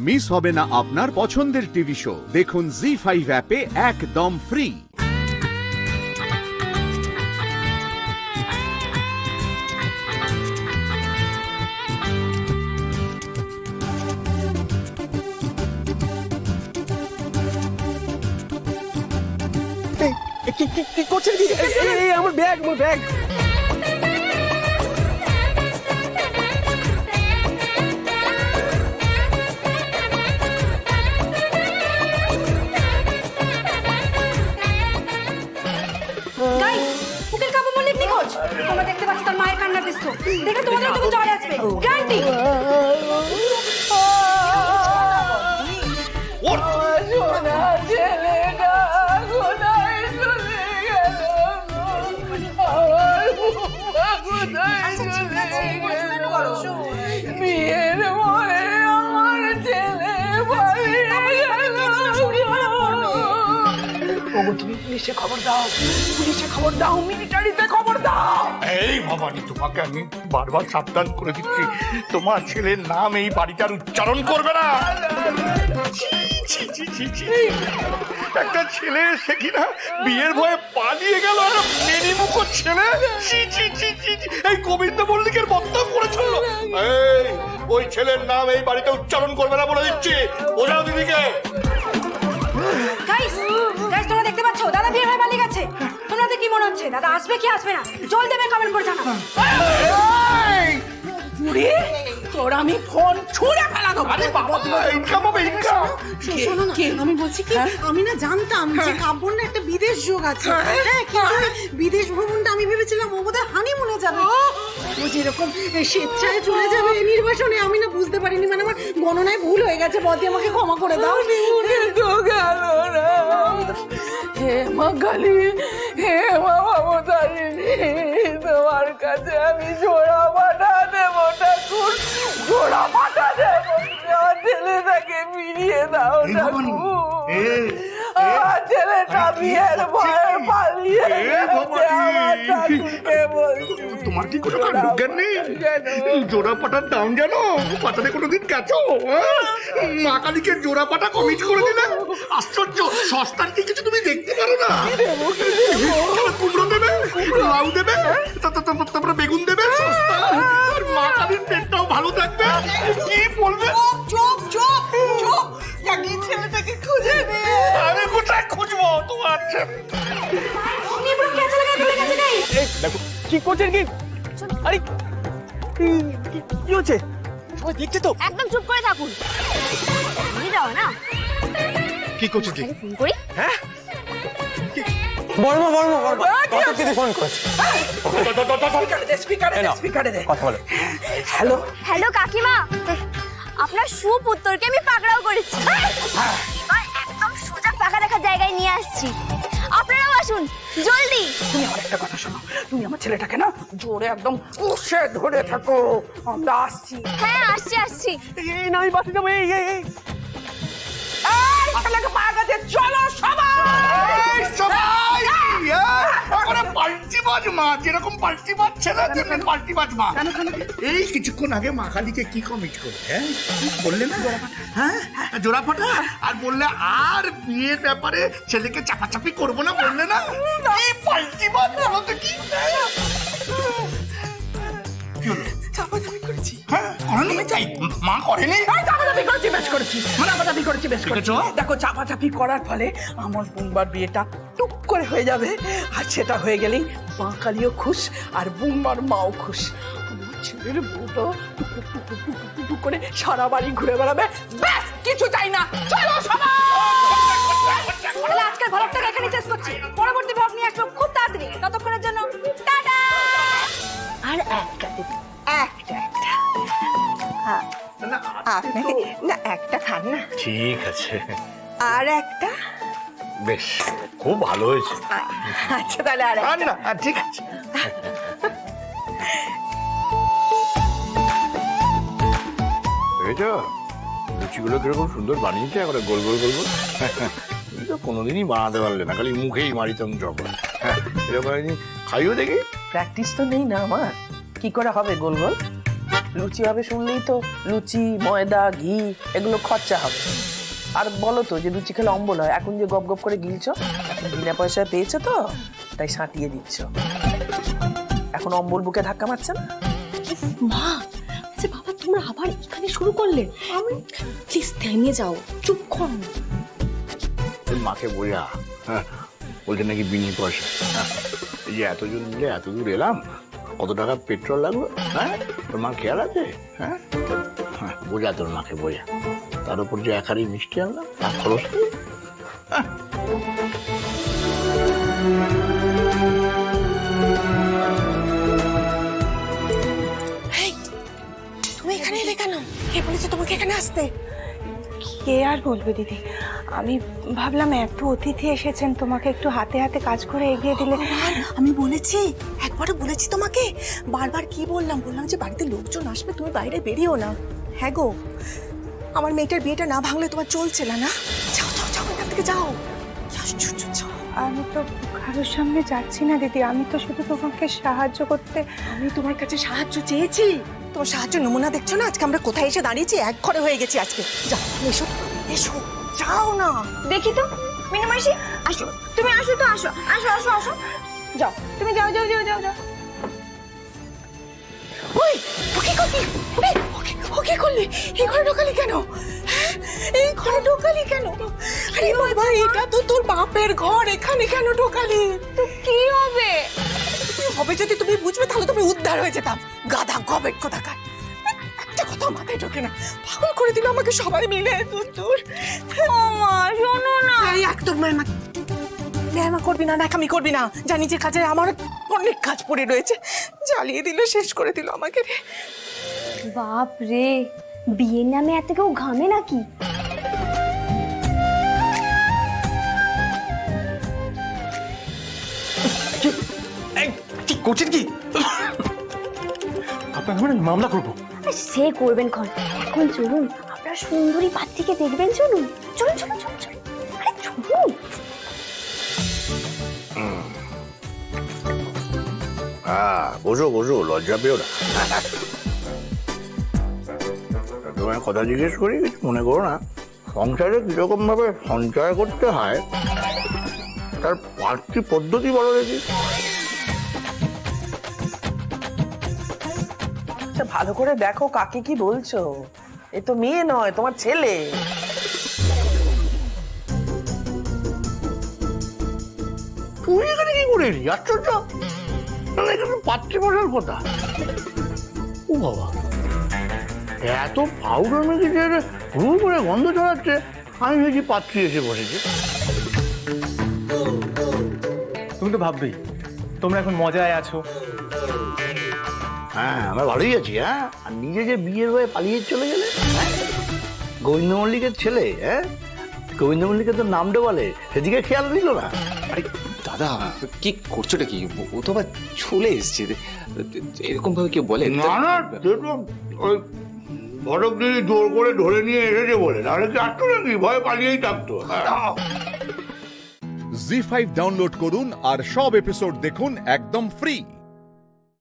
Miss হবে না আপনার পছন্দের টিভি শো। দেখুন জি5 অ্যাপে একদম ফ্রি। কি করছেন কি? আমার ব্যাগ, আমার ব্যাগ। উকিল কাবু মল্লিক নিখোঁজ। তোমরা দেখতে পাচ্ছ তার মায়ের কান্নার দৃশ্য দেখে তোমাদের তখন জ্বরে আসবে গ্যারান্টি। তুমি পুলিশে খবর দাও, পুলিশে খবর দাও, মিলিটারিতে খবর দাও। এই ভবানী, তোমাকে আমি বারবার সাবধান করে দিচ্ছি, তোমার ছেলের নাম এই বাড়িটার উচ্চারণ করবে না। একটা ছেলে সে কিনা বিয়ের ভয়ে পালিয়ে গেল, আর মেনিমুখ ছেলে এই গোবিন্দ মল্লিকের বদনাম করে চললো। এই ওই ছেলের নাম এই বাড়িতে উচ্চারণ করবে না বলে দিচ্ছি, বোঝাও দিদিকে। গাইস গাইস তোমরা দেখতে পাচ্ছ দাদা বিয়ে হয়ে পালিয়ে গেছে। তোমাদের কি মনে হচ্ছে দাদা আসবে কি আসবে না? জল দেবে কমেন্ট করে জানাও। বুড়ি তোর আমি ফোন ছুঁড়ে ফেলা দেবো। আরে বাবা, ইনকাম হবে ইনকাম। শোনো না, আমি বলছি কি, আমি না জানতাম যে কাব্যর না একটা বিদেশ যোগ আছে। হ্যাঁ, কিন্তু বিদেশ ভ্রমণটা আমি ভেবেছিলাম ও বোধহয় হানিমুনে যাবে। ও যেরকম স্বেচ্ছায় চলে যাবে নির্বাসনে, আমি না বুঝতে পারিনি। মানে আমার গণনায় ভুল হয়ে গেছে। বদি আমাকে ক্ষমা করে দাও। তো গেল না। হে মা কালী, হে মা মমতারিণী, তোমার কাছে আমি জোড়া পাঠা দেবো ঠাকুর, জোড়া পাঠা দেবো। আমার ছেলেটাকে ফিরিয়ে দাও ঠাকুর। আমার ছেলেটা বিয়ের ভয়ে পালিয়ে গেছে। আমার ঠাকুরকে বলছি, তোমার কি কোনো কাণ্ডজ্ঞান নেই? জোড়া পাটার দাম জানো? পাটাতে কোনোদিন গেছো? মা কালীকে জোড়া পাটা কমিট করে দিলে? আশ্চর্য, সস্তার কি কিছু তুমি দেখতে পারো না? কুমড়ো দেবে, লাউ দেবে, তারপরে বেগুন দেবে, সস্তা। আর মা কালীর পেটটাও ভালো থাকবে। কি বলবে? চুপ চুপ চুপ, জাগিয়ে ছেলেটাকে খুঁজে নে। আমি কোথায় খুঁজবো তোমার ছেলে? উনি পুরো ক্যাচে লাগায় চলে গেছে গাইস। দেখো কি করছেন কি? আরে কি হচ্ছে? সবাই দেখছে তো। একদম চুপ করে থাকুন। বুঝে যাও না। কি করছো কি? ফোন করি। হ্যাঁ বর্মা কত দিদি ফোন করেছে? স্পিকারে দে। কথা বলো। হ্যালো হ্যালো কাকিমা, আপনার সুপুত্রকে আমি পাকড়াও করেছি। এবার একদম সোজা পাকা দেখা জায়গায় নিয়ে আসছি। আপনারাও আসুন জলদি। তুমি আমার একটা কথা শোনো, তুমি আমার ছেলেটাকে না জোরে একদম কষে ধরে থাকো, আমরা আসছি। হ্যাঁ আসছি। এই না আমি বাসে যাবো। এই ছেলেকে পাওয়া গেছে, চলো সবাই। পাল্টিবাজ মা, যেরকম পাল্টিবাজ ছেলে তেমনি পাল্টিবাজ মা। এই কিছুক্ষণ আগে মা কালীকে কি কমিট করবে? হ্যাঁ বললে না? হ্যাঁ জোড়া ফাটা। আর বললে আর বিয়ের ব্যাপারে ছেলেকে চাপাচাপি করবো না, বললে না? কি পাল্টিবাজ বলো তো কি? চাপাচাপি করেছি। হ্যাঁ করেনি? মা করেনি? চাপাচাপি করেছি বেশ করেছি। দেখো চাপাচাপি করার ফলে আমার বুম্বার বিয়েটা টুক করে হয়ে যাবে। আর সেটা হয়ে গেলেই মা কালীও খুশ আর বুম্বার মাও খুশ। আমার ছেলের বউটা টুক করে সারা বাড়ি ঘুরে বেড়াবে, ব্যাস কিছু চাই না। চলো সবাই। তাহলে আজকের ভ্লগটাকে এখানে শেষ করছি। পরবর্তী ভ্লগ নিয়ে আসবো খুব তাড়াতাড়ি। ততক্ষণের জন্য টাটা। আর একটা দিদি, একটা হ্যাঁ আপনাকে না একটা খান না। ঠিক আছে, আর একটা। বেশ খুব ভালো হয়েছে। আচ্ছা তাহলে আর না ঠিক আছে। লুচিগুলো কিরকম সুন্দর বানিয়েছে, একবারে গোল গোল গোল গোল। তুমি তো কোনোদিনই বানাতে পারলে না, খালি মুখেই মারিতাম যখন। এরকম খাইও দেখি। প্র্যাকটিস তো নেই না আমার, কি করে হবে গোল গোল? লুচি হবে শুনলেই তো লুচি ময়দা ঘি এগুলো খরচা হবে। আর বলো তো যে লুচি খেলে অম্বল হয়, এখন যে গপ গপ করে গিলছো, এখন বিনা পয়সায় পেয়েছো তো তাই সাঁটিয়ে দিচ্ছ। এখন অম্বল বুকে ধাক্কা মারছে না? মা আচ্ছা বাবা তোমরা আবার এখানে শুরু করলে? আমি প্লিজ থেমে যাও, চুপ করো। তোর মাকে বোঝা, হ্যাঁ বলছে নাকি বিনি পয়সা। হ্যাঁ, এই যে এতজন মিলে এত দূর এলাম, কত টাকা পেট্রোল লাগলো, হ্যাঁ তোর মা খেয়াল আছে? হ্যাঁ হ্যাঁ বোঝা তোর মাকে বোঝা। তার উপর যে এক হাড়ি মিষ্টি আনলাম তার খরচ নেই। তুমি এখানে এলে কেন? কে বলেছে তোমাকে এখানে আসতে? কে আর বলবে দিদি, আমি ভাবলাম এত অতিথি এসেছেন, তোমাকে একটু হাতে হাতে কাজ করে এগিয়ে দিলে। ভগবান, আমি বলেছি, একবারও বলেছি তোমাকে, বারবার কি বললাম যে বাড়িতে লোকজন আসবে, তুমি বাইরে বেরিও না। হ্যাঁ গো, আমার মেয়েটার বিয়েটা না ভাঙলে তোমার চলছে না। যাও যাও যাও, এখান থেকে যাও। কি আশ্চর্য, যাও। আমি তো কারোর সামনে যাচ্ছি না দিদি, আমি তো শুধু তোমাকে সাহায্য করতে। আমি তোমার কাছে সাহায্য চেয়েছি, তোমার সাহায্য নমুনা দেখছো না আজকে আমরা কোথায় এসে দাঁড়িয়েছি? এক ঘরে হয়ে গেছি আজকে। যাও এসো এসো, যাও না। দেখি তো মিনু মাসি, আসো তুমি, আসো তো, আসো আসো আসো আসো, যাও তুমি, যাও যাও যাও যাও যাও। ওই ওকে করলি, ওকে করলি, এই ঘরে ঢোকালি কেন? হ্যাঁ, এই ঘরে ঢোকালি কেন? আরে বাবা, এটা তো তোর বাপের ঘর, এখানে কেন ঢোকালি? তো কি হবে? হবে যদি তুমি বুঝবে তাহলে তুমি উদ্ধার হয়ে যেতাম। গাধা গবেট কোথাকার, একটা কথা মাথায় ঢোকে না, পাগল করে দিল আমাকে সবাই মিলে। দূর ও মা শোনো না। এই একদম ম্যামা করবি না, ন্যাকামি করবি না। জানি যে কাজে আমার অনেক কাজ পড়ে রয়েছে, জ্বালিয়ে দিল, শেষ করে দিল আমাকে রে। বাপ রে, বিয়ের নামে এত কেউ ঘামে নাকি? কি করছেন কি? আপনার নামে আমি মামলা করবো। সে করবেন খন, এখন চলুন আপনার সুন্দরী পাত্রীকে দেখবেন, চলুন চলুন চলুন চলুন চলুন, আরে চলুন। হ্যাঁ বোঝো বোঝো, লজ্জা পেও না। তোমার কথা জিজ্ঞেস করি, কিছু মনে করো না। সংসারে কিরকম ভাবে সঞ্চয় করতে হয় তার 5টি পদ্ধতি বলো দেখি। আচ্ছা ভালো করে দেখো কাকে কি বলছো, এ তো মেয়ে নয়, তোমার ছেলে। তুই এখানে কি করে এলি? আশ্চর্য, এখানে পাত্রী বসার কথা। ও বাবা, এত পাউডার মেখেছে, হুড় করে গন্ধ ছড়াচ্ছে, আমি ভেবেছি পাত্রী এসে বসেছে। তুমি তো ভাববেই তোমরা এখন মজায় আছো। হ্যাঁ আমরা ভালোই আছি। হ্যাঁ, আর নিজে যে বিয়ের হয়ে পালিয়ে চলে গেলে, গোবিন্দ মল্লিকের ছেলে, হ্যাঁ গোবিন্দ মল্লিকের তো নামটা বলে, সেদিকে খেয়াল দিল না। আরে দাদা কি করছোটা কি? ও তো আবার চলে এসছে, এরকম ভাবে কেউ বলে? না না, সে তো ওই ঘটক দিদি জোর করে ধরে নিয়ে এসেছে বলে, নাহলে কি আসতো নাকি? ভয় পালিয়েই থাকতো। জি5 ডাউনলোড করুন আর সব এপিসোড দেখুন একদম ফ্রি।